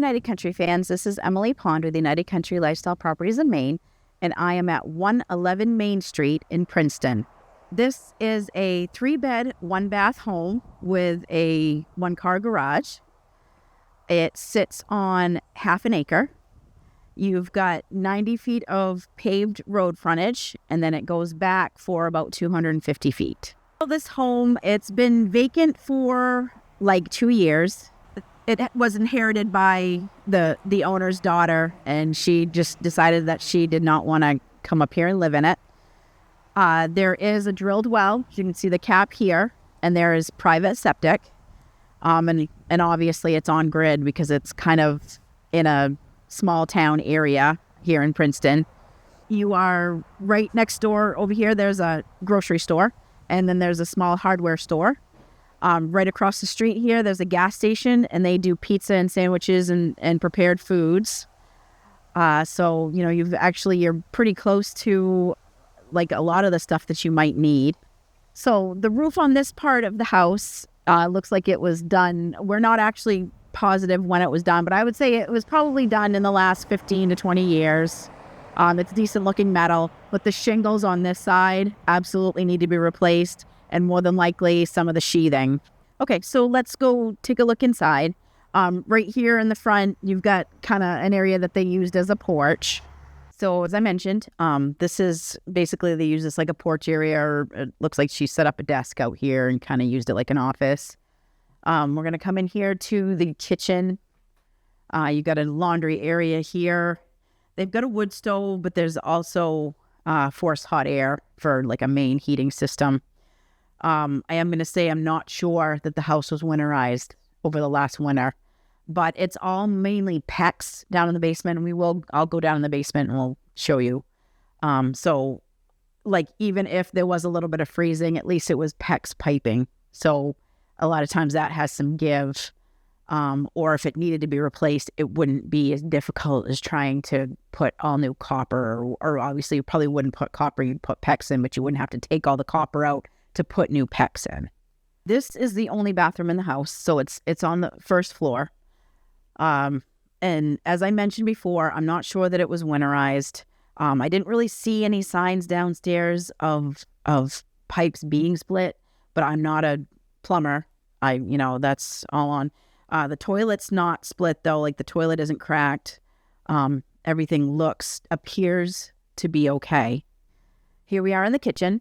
United Country fans. This is Emily Pond with United Country Lifestyle Properties in Maine, and I am at 111 Main Street in Princeton. This is a 3-bed, 1-bath home with a 1-car garage. It sits on half an acre. You've got 90 feet of paved road frontage, and then it goes back for about 250 feet. This home, it's been vacant for like 2 years. It was inherited by the owner's daughter, and she just decided that she did not want to come up here and live in it. There is a drilled well. You can see the cap here, and there is private septic. And obviously it's on grid because it's kind of in a small town area here in Princeton. You are right next door over here. There's a grocery store, and then there's a small hardware store. Right across the street here, there's a gas station, and they do pizza and sandwiches and prepared foods. So, you're pretty close to like a lot of the stuff that you might need. So the roof on this part of the house looks like it was done. We're not actually positive when it was done, but I would say it was probably done in the last 15 to 20 years. It's decent looking metal, but the shingles on this side absolutely need to be replaced, and more than likely some of the sheathing. Okay, so let's go take a look inside. Right here in the front, you've got kind of an area that they used as a porch. So as I mentioned, this is basically, they use this like a porch area, or it looks like she set up a desk out here and kind of used it like an office. We're going to come in here to the kitchen. You got a laundry area here. They've got a wood stove, but there's also forced hot air for like a main heating system. I am going to say I'm not sure that the house was winterized over the last winter, but it's all mainly PEX down in the basement. And I'll go down in the basement and we'll show you. So like, even if there was a little bit of freezing, at least it was PEX piping. So a lot of times that has some give, or if it needed to be replaced, it wouldn't be as difficult as trying to put all new copper, or obviously you probably wouldn't put copper, you'd put PEX in, but you wouldn't have to take all the copper out to put new PEX in. This is the only bathroom in the house, so it's on the first floor. And as I mentioned before, I'm not sure that it was winterized. I didn't really see any signs downstairs of pipes being split, but I'm not a plumber. That's all on. The toilet's not split though, like the toilet isn't cracked. Everything appears to be okay. Here we are in the kitchen.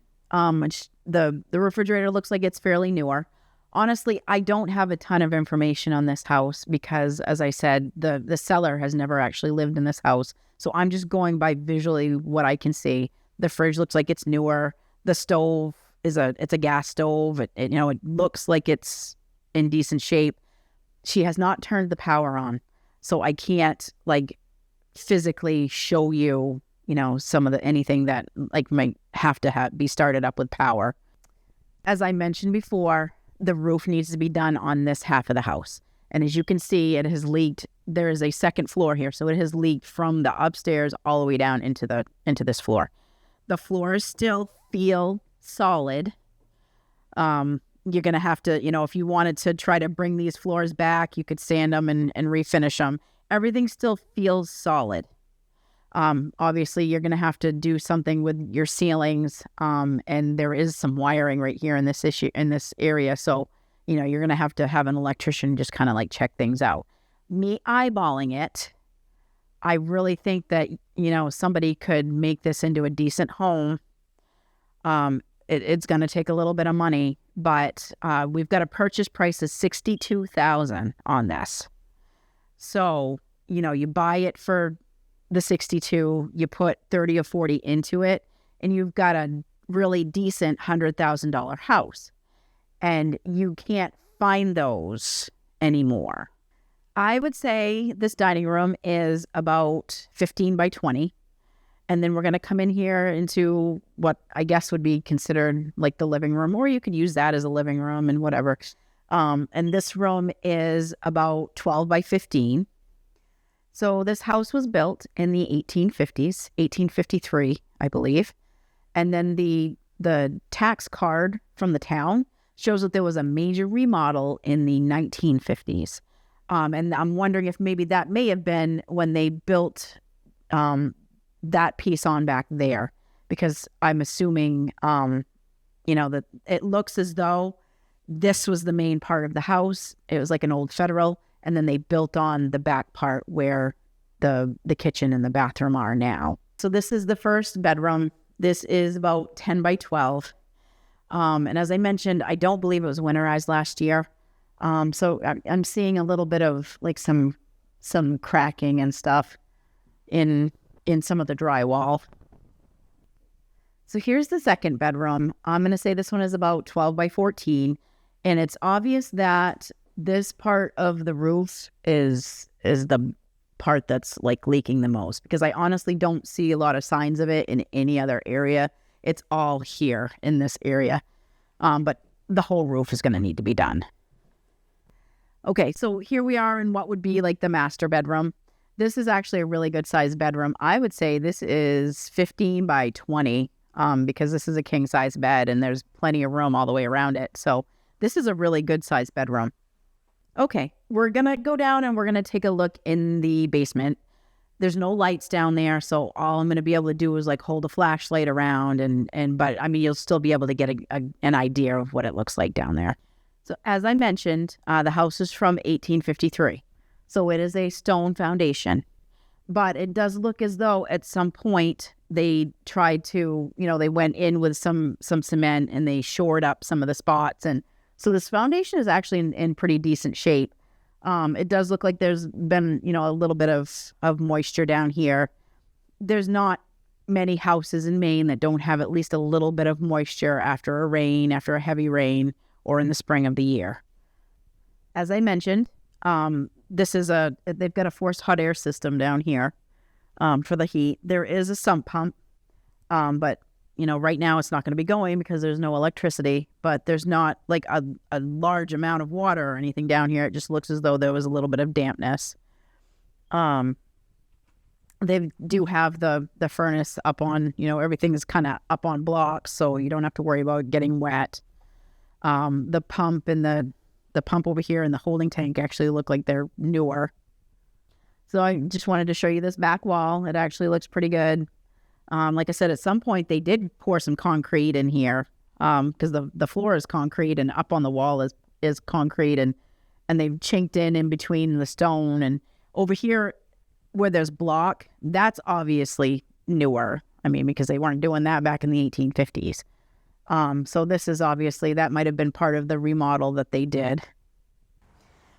The refrigerator looks like it's fairly newer. Honestly, I don't have a ton of information on this house because, as I said, the seller has never actually lived in this house. So I'm just going by visually what I can see. The fridge looks like it's newer. The stove it's a gas stove. It looks like it's in decent shape. She has not turned the power on, so I can't like physically show you, some of anything that like might have to be started up with power. As I mentioned before, the roof needs to be done on this half of the house. And as you can see, it has leaked. There is a second floor here, so it has leaked from the upstairs all the way down into this floor. The floors still feel solid. You're going to have to, if you wanted to try to bring these floors back, you could sand them and refinish them. Everything still feels solid. Obviously, you're going to have to do something with your ceilings, and there is some wiring right here in this area. So, you're going to have an electrician just kind of like check things out. Me eyeballing it, I really think that, somebody could make this into a decent home. It's going to take a little bit of money, but we've got a purchase price of $62,000 on this. So, you buy it for the 62, you put 30 or 40 into it, and you've got a really decent $100,000 house. And you can't find those anymore. I would say this dining room is about 15 by 20. And then we're going to come in here into what I guess would be considered like the living room, or you could use that as a living room and whatever. And this room is about 12 by 15. So this house was built in the 1850s, 1853, I believe. And then the tax card from the town shows that there was a major remodel in the 1950s. And I'm wondering if maybe that may have been when they built that piece on back there, because I'm assuming, that it looks as though this was the main part of the house. It was like an old federal, and then they built on the back part where the kitchen and the bathroom are now. So this is the first bedroom. This is about 10 by 12. And as I mentioned, I don't believe it was winterized last year. So I'm seeing a little bit of like some cracking and stuff in some of the drywall. So here's the second bedroom. I'm going to say this one is about 12 by 14. And it's obvious that this part of the roof is the part that's like leaking the most, because I honestly don't see a lot of signs of it in any other area. It's all here in this area. But the whole roof is going to need to be done. Okay, so here we are in what would be like the master bedroom. This is actually a really good size bedroom. I would say this is 15 by 20 because this is a king size bed and there's plenty of room all the way around it. So this is a really good size bedroom. Okay, we're going to go down and we're going to take a look in the basement. There's no lights down there, so all I'm going to be able to do is like hold a flashlight around but I mean, you'll still be able to get an idea of what it looks like down there. So as I mentioned, the house is from 1853. So it is a stone foundation, but it does look as though at some point they tried to, they went in with some cement and they shored up some of the spots. And so this foundation is actually in pretty decent shape. It does look like there's been, a little bit of moisture down here. There's not many houses in Maine that don't have at least a little bit of moisture after a heavy rain, or in the spring of the year. As I mentioned, they've got a forced hot air system down here for the heat. There is a sump pump, but right now it's not going to be going because there's no electricity, but there's not like a large amount of water or anything down here. It just looks as though there was a little bit of dampness. They do have the furnace up on, everything is kind of up on blocks, so you don't have to worry about getting wet. The pump and the pump over here and the holding tank actually look like they're newer. So I just wanted to show you this back wall. It actually looks pretty good. Like I said, at some point they did pour some concrete in here because the floor is concrete and up on the wall is concrete, and they've chinked in between the stone. And over here where there's block, that's obviously newer. I mean, because they weren't doing that back in the 1850s. So this is obviously, that might have been part of the remodel that they did.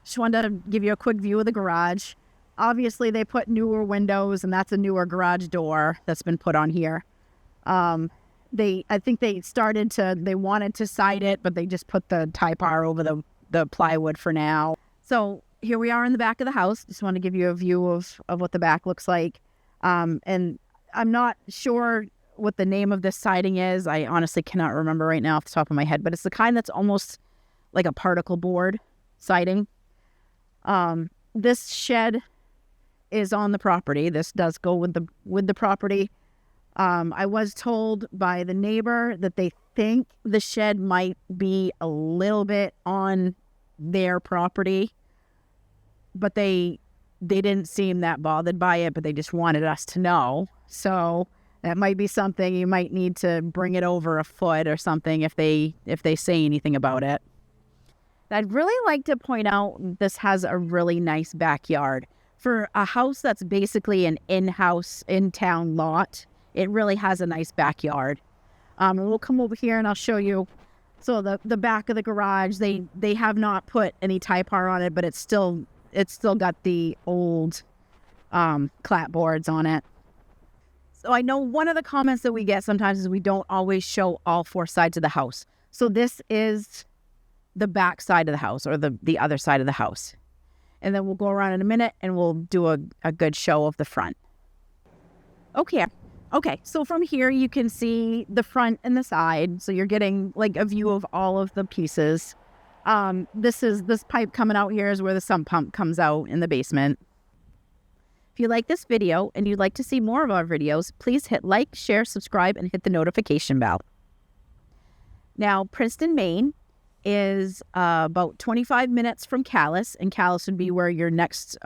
Just wanted to give you a quick view of the garage. Obviously, they put newer windows, and that's a newer garage door that's been put on here. I think they wanted to side it, but they just put the Typar over the plywood for now. So here we are in the back of the house. Just want to give you a view of what the back looks like. And I'm not sure what the name of this siding is. I honestly cannot remember right now off the top of my head, but it's the kind that's almost like a particle board siding. This shed is on the property. This does go with the property. I was told by the neighbor that they think the shed might be a little bit on their property, but they didn't seem that bothered by it, but they just wanted us to know. So that might be something you might need to bring it over a foot or something if they say anything about it. I'd really like to point out this has a really nice backyard. For a house that's basically an in-town lot, it really has a nice backyard. And we'll come over here and I'll show you. So the back of the garage, they have not put any Typar on it, but it's still got the old clapboards on it. So I know one of the comments that we get sometimes is we don't always show all four sides of the house. So this is the back side of the house, or the other side of the house. And then we'll go around in a minute and we'll do a good show of the front. Okay, so from here you can see the front and the side. So you're getting like a view of all of the pieces. This pipe coming out here is where the sump pump comes out in the basement. If you like this video and you'd like to see more of our videos, please hit like, share, subscribe, and hit the notification bell. Now, Princeton, Maine is about 25 minutes from Calais, and Calais would be where your next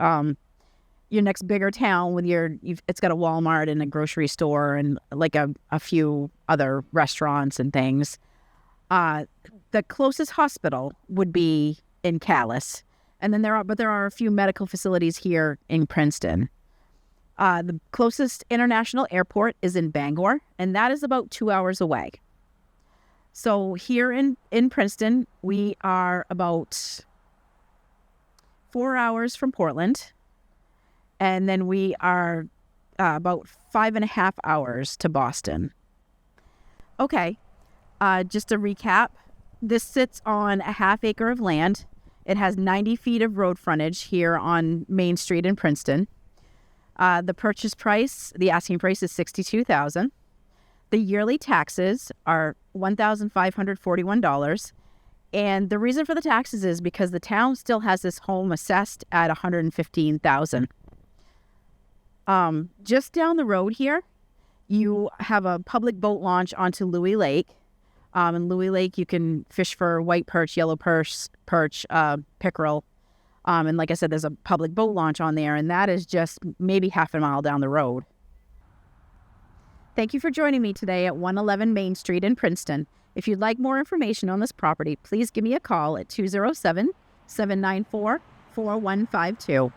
bigger town with it's got a Walmart and a grocery store and like a few other restaurants and things. The closest hospital would be in Calais, and then there are a few medical facilities here in Princeton. The closest international airport is in Bangor, and that is about 2 hours away. So here in Princeton, we are about 4 hours from Portland, and then we are about 5.5 hours to Boston. Okay, just to recap, this sits on a half acre of land. It has 90 feet of road frontage here on Main Street in Princeton. The purchase price, the asking price is $62,000. The yearly taxes are $1,541. And the reason for the taxes is because the town still has this home assessed at $115,000. Just down the road here, you have a public boat launch onto Lewy Lake. In Lewy Lake, you can fish for white perch, yellow perch, pickerel. And like I said, there's a public boat launch on there, and that is just maybe half a mile down the road. Thank you for joining me today at 111 Main Street in Princeton. If you'd like more information on this property, please give me a call at 207-794-4152.